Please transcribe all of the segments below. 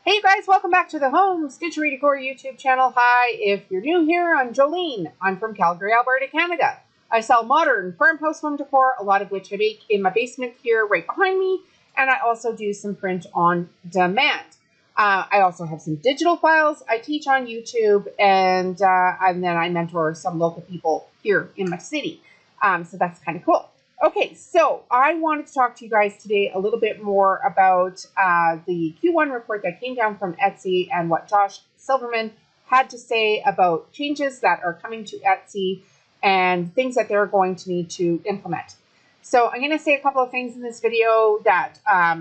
Hey you guys, welcome back to the Home Stitchery Decor YouTube channel. Hi, if you're new here, I'm Jolene. I'm from Calgary, Alberta, Canada. I sell modern farmhouse home decor, a lot of which I make in my basement here right behind me, and I also do some print on demand. I also have some digital files I teach on YouTube, and then I mentor some local people here in my city. So that's kind of cool. Okay, so I wanted to talk to you guys today a little bit more about the Q1 report that came down from Etsy and what Josh Silverman had to say about changes that are coming to Etsy and things that they're going to need to implement. So I'm going to say a couple of things in this video that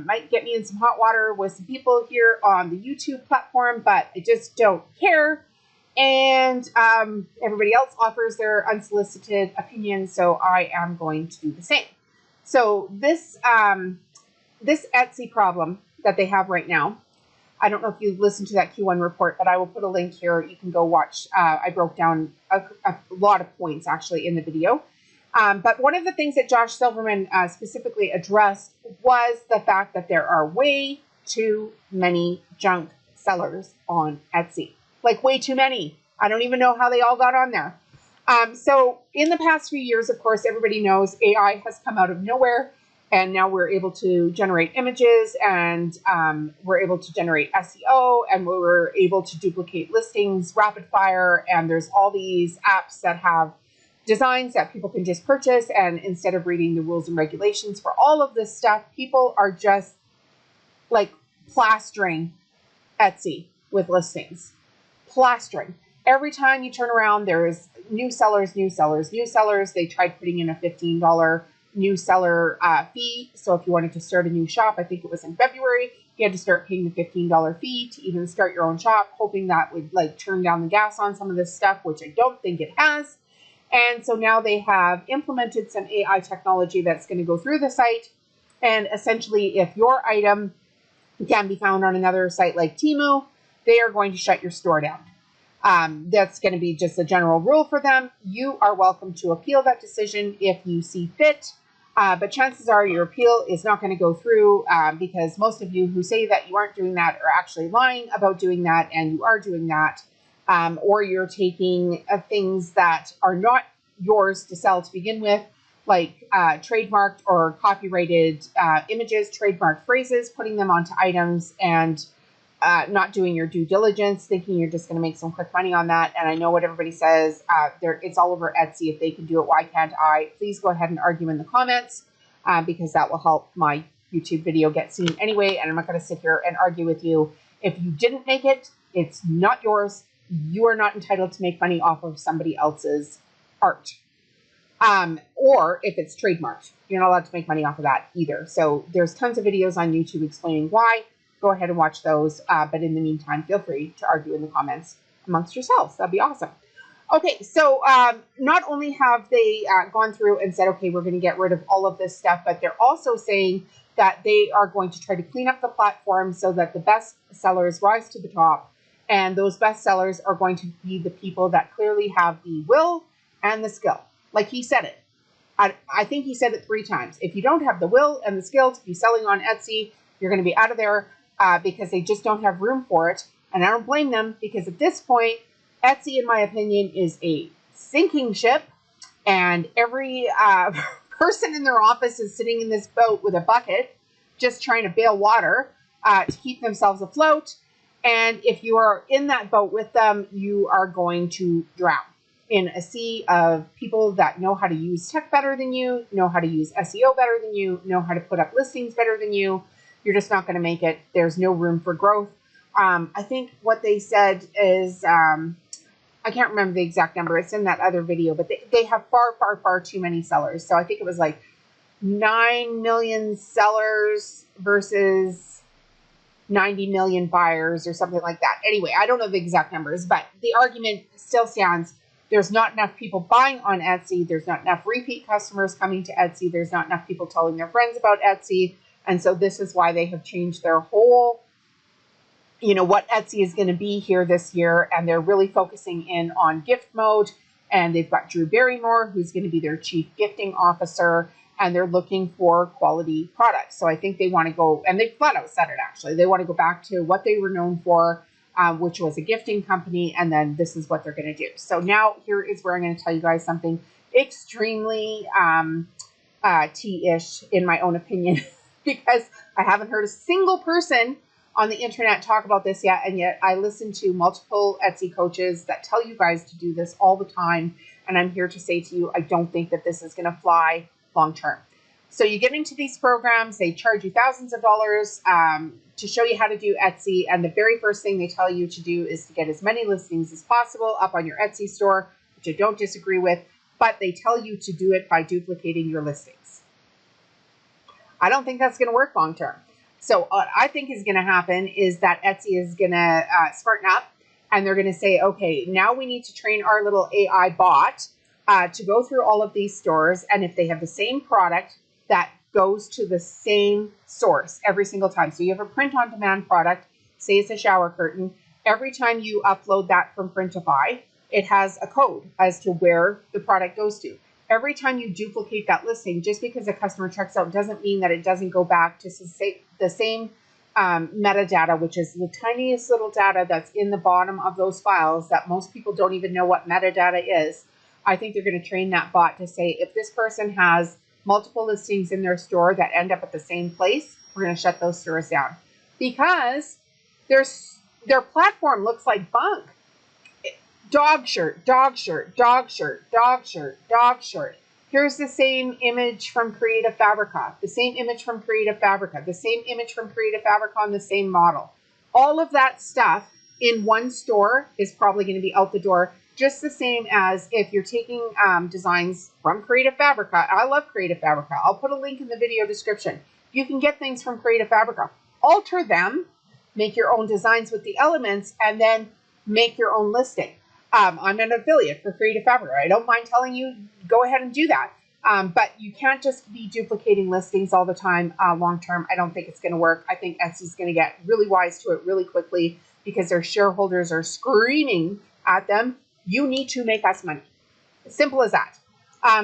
might get me in some hot water with some people here on the YouTube platform, but I just don't care. And everybody else offers their unsolicited opinion, so I am going to do the same. So this Etsy problem that they have right now, I don't know if you listened to that Q1 report, but I will put a link here. You can go watch. I broke down a lot of points actually in the video. But one of the things that Josh Silverman specifically addressed was the fact that there are way too many junk sellers on Etsy. Like way too many. I don't even know how they all got on there. So in the past few years, of course, everybody knows AI has come out of nowhere, and now we're able to generate images, and we're able to generate SEO, and we're able to duplicate listings rapid fire, and there's all these apps that have designs that people can just purchase, and instead of reading the rules and regulations for all of this stuff, people are just like plastering Etsy with listings. Plastering. Every time you turn around, there's new sellers. They tried putting in a $15 new seller fee. So if you wanted to start a new shop, I think it was in February, you had to start paying the $15 fee to even start your own shop, hoping that would like turn down the gas on some of this stuff, which I don't think it has. And so now they have implemented some AI technology that's going to go through the site. And essentially, if your item can be found on another site like Temu, they are going to shut your store down. That's going to be just a general rule for them. You are welcome to appeal that decision if you see fit, but chances are your appeal is not going to go through because most of you who say that you aren't doing that are actually lying about doing that, and you are doing that, or you're taking things that are not yours to sell to begin with, like trademarked or copyrighted images, trademarked phrases, putting them onto items, and not doing your due diligence, thinking you're just going to make some quick money on that. And I know what everybody says, it's all over Etsy. If they can do it, why can't I? Please go ahead and argue in the comments because that will help my YouTube video get seen anyway. And I'm not going to sit here and argue with you. If you didn't make it, it's not yours. You are not entitled to make money off of somebody else's art. Or if it's trademarked, you're not allowed to make money off of that either. So there's tons of videos on YouTube explaining why. Go ahead and watch those. But in the meantime, feel free to argue in the comments amongst yourselves. That'd be awesome. Okay, so not only have they gone through and said, okay, we're going to get rid of all of this stuff, but they're also saying that they are going to try to clean up the platform so that the best sellers rise to the top. And those best sellers are going to be the people that clearly have the will and the skill. Like he said it. I think he said it 3 times. If you don't have the will and the skill to be selling on Etsy, you're going to be out of there. Because they just don't have room for it. And I don't blame them, because at this point, Etsy, in my opinion, is a sinking ship. And every person in their office is sitting in this boat with a bucket, just trying to bail water to keep themselves afloat. And if you are in that boat with them, you are going to drown in a sea of people that know how to use tech better than you, know how to use SEO better than you, know how to put up listings better than you. You're just not going to make it. There's no room for growth. I think what they said is, I can't remember the exact number. It's in that other video, but they have far too many sellers. So I think it was like 9 million sellers versus 90 million buyers or something like that. Anyway, I don't know the exact numbers, but the argument still stands. There's not enough people buying on Etsy. There's not enough repeat customers coming to Etsy. There's not enough people telling their friends about Etsy. And so this is why they have changed their whole, what Etsy is going to be here this year. And they're really focusing in on gift mode. And they've got Drew Barrymore, who's going to be their chief gifting officer. and they're looking for quality products. So I think they want to go, and they flat out said it actually, they want to go back to what they were known for, which was a gifting company, and then this is what they're going to do. So now here is where I'm going to tell you guys something extremely tea-ish in my own opinion, because I haven't heard a single person on the internet talk about this yet, and yet I listen to multiple Etsy coaches that tell you guys to do this all the time, and I'm here to say to you, I don't think that this is going to fly long term. So you get into these programs, they charge you thousands of dollars to show you how to do Etsy, and the very first thing they tell you to do is to get as many listings as possible up on your Etsy store, which I don't disagree with, but they tell you to do it by duplicating your listings. I don't think that's going to work long term. So what I think is going to happen is that Etsy is going to smarten up, and they're going to say, okay, now we need to train our little AI bot to go through all of these stores, and if they have the same product, that goes to the same source every single time. So you have a print-on-demand product, say it's a shower curtain. Every time you upload that from Printify, it has a code as to where the product goes to. Every time you duplicate that listing, just because a customer checks out doesn't mean that it doesn't go back to the same metadata, which is the tiniest little data that's in the bottom of those files that most people don't even know what metadata is. I think they're going to train that bot to say, if this person has multiple listings in their store that end up at the same place, we're going to shut those stores down, because their platform looks like bunk. Dog shirt, dog shirt, dog shirt, dog shirt, dog shirt. Here's the same image from Creative Fabrica, the same image from Creative Fabrica, the same image from Creative Fabrica on the same model. All of that stuff in one store is probably going to be out the door, just the same as if you're taking designs from Creative Fabrica. I love Creative Fabrica. I'll put a link in the video description. You can get things from Creative Fabrica, alter them, make your own designs with the elements, and then make your own listing. I'm an affiliate for Creative Fabrica. I don't mind telling you, go ahead and do that. But you can't just be duplicating listings all the time long term. I don't think it's going to work. I think Etsy's going to get really wise to it really quickly, because their shareholders are screaming at them, you need to make us money. Simple as that.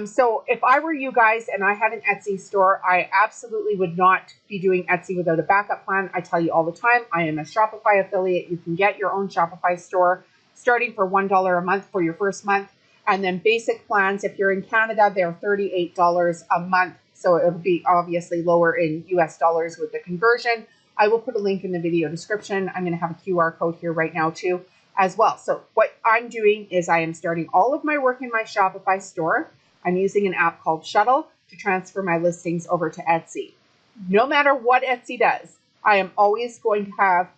So if I were you guys and I had an Etsy store, I absolutely would not be doing Etsy without a backup plan. I tell you all the time, I am a Shopify affiliate. You can get your own Shopify store starting for $1 a month for your first month. And then basic plans, if you're in Canada, they're $38 a month. So it would be obviously lower in US dollars with the conversion. I will put a link in the video description. I'm going to have a QR code here right now too as well. So what I'm doing is I am starting all of my work in my Shopify store. I'm using an app called Shuttle to transfer my listings over to Etsy. No matter what Etsy does, I am always going to have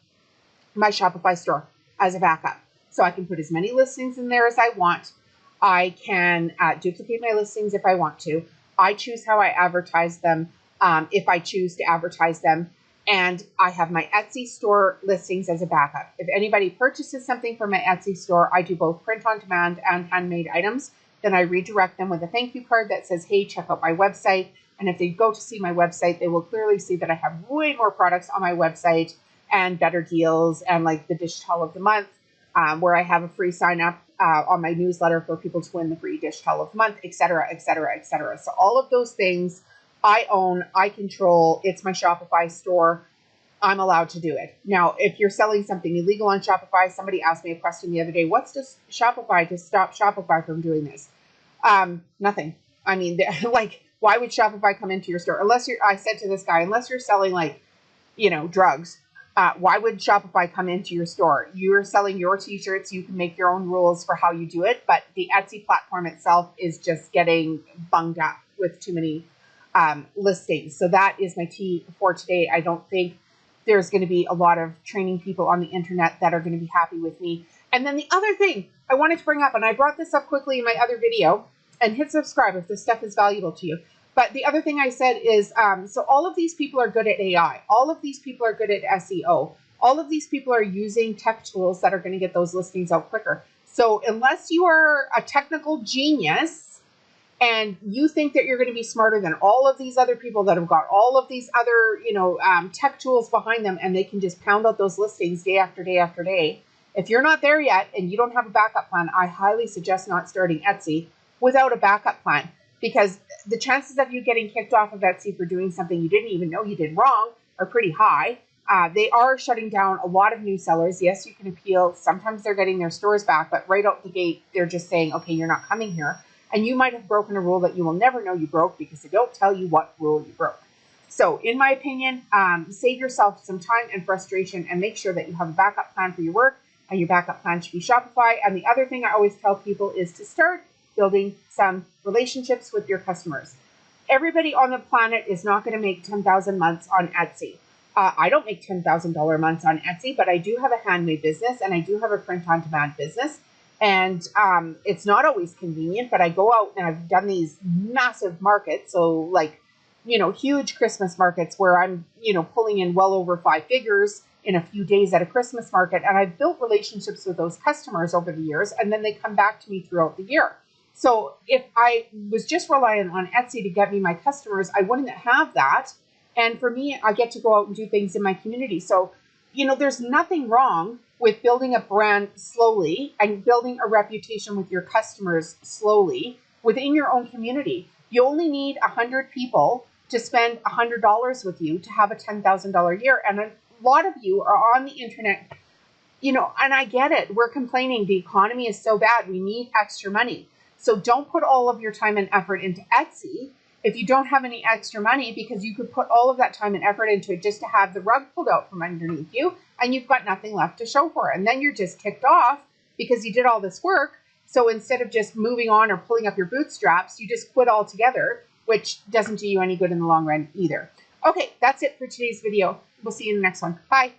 my Shopify store as a backup. So I can put as many listings in there as I want. I can duplicate my listings if I want to. I choose how I advertise them if I choose to advertise them. And I have my Etsy store listings as a backup. If anybody purchases something from my Etsy store, I do both print on demand and handmade items. Then I redirect them with a thank you card that says, hey, check out my website. And if they go to see my website, they will clearly see that I have way more products on my website and better deals, and like the dish towel of the month, where I have a free sign up on my newsletter for people to win the free dish towel of the month, et cetera, et cetera, et cetera. So all of those things I own, I control. It's my Shopify store. I'm allowed to do it. Now, if you're selling something illegal on Shopify, somebody asked me a question the other day, what's this Shopify to stop Shopify from doing this? Nothing. I mean, like, why would Shopify come into your store? I said to this guy, unless you're selling like, drugs, why would Shopify come into your store? You're selling your t-shirts. You can make your own rules for how you do it. But the Etsy platform itself is just getting bunged up with too many listings. So that is my tea for today. I don't think there's going to be a lot of training people on the internet that are going to be happy with me. And then the other thing I wanted to bring up, and I brought this up quickly in my other video, and hit subscribe if this stuff is valuable to you. But the other thing I said is, so all of these people are good at AI. All of these people are good at SEO. All of these people are using tech tools that are going to get those listings out quicker. So unless you are a technical genius and you think that you're going to be smarter than all of these other people that have got all of these other, tech tools behind them, and they can just pound out those listings day after day after day. If you're not there yet and you don't have a backup plan, I highly suggest not starting Etsy without a backup plan. because the chances of you getting kicked off of Etsy for doing something you didn't even know you did wrong are pretty high. They are shutting down a lot of new sellers. Yes, you can appeal. Sometimes they're getting their stores back, but right out the gate, they're just saying, okay, you're not coming here. And you might have broken a rule that you will never know you broke because they don't tell you what rule you broke. So in my opinion, save yourself some time and frustration and make sure that you have a backup plan for your work, and your backup plan should be Shopify. And the other thing I always tell people is to start building some relationships with your customers. Everybody on the planet is not going to make 10,000 months on Etsy. I don't make $10,000 months on Etsy, but I do have a handmade business and I do have a print-on-demand business. And it's not always convenient, but I go out and I've done these massive markets. So like, huge Christmas markets where I'm, pulling in well over 5 figures in a few days at a Christmas market. And I've built relationships with those customers over the years, and then they come back to me throughout the year. So if I was just relying on Etsy to get me my customers, I wouldn't have that. And for me, I get to go out and do things in my community. So, there's nothing wrong with building a brand slowly and building a reputation with your customers slowly within your own community. You only need 100 people to spend $100 with you to have a $10,000 year. And a lot of you are on the internet, and I get it. We're complaining the economy is so bad. We need extra money. So don't put all of your time and effort into Etsy if you don't have any extra money, because you could put all of that time and effort into it just to have the rug pulled out from underneath you, and you've got nothing left to show for it. And then you're just kicked off because you did all this work. So instead of just moving on or pulling up your bootstraps, you just quit altogether, which doesn't do you any good in the long run either. Okay, that's it for today's video. We'll see you in the next one. Bye.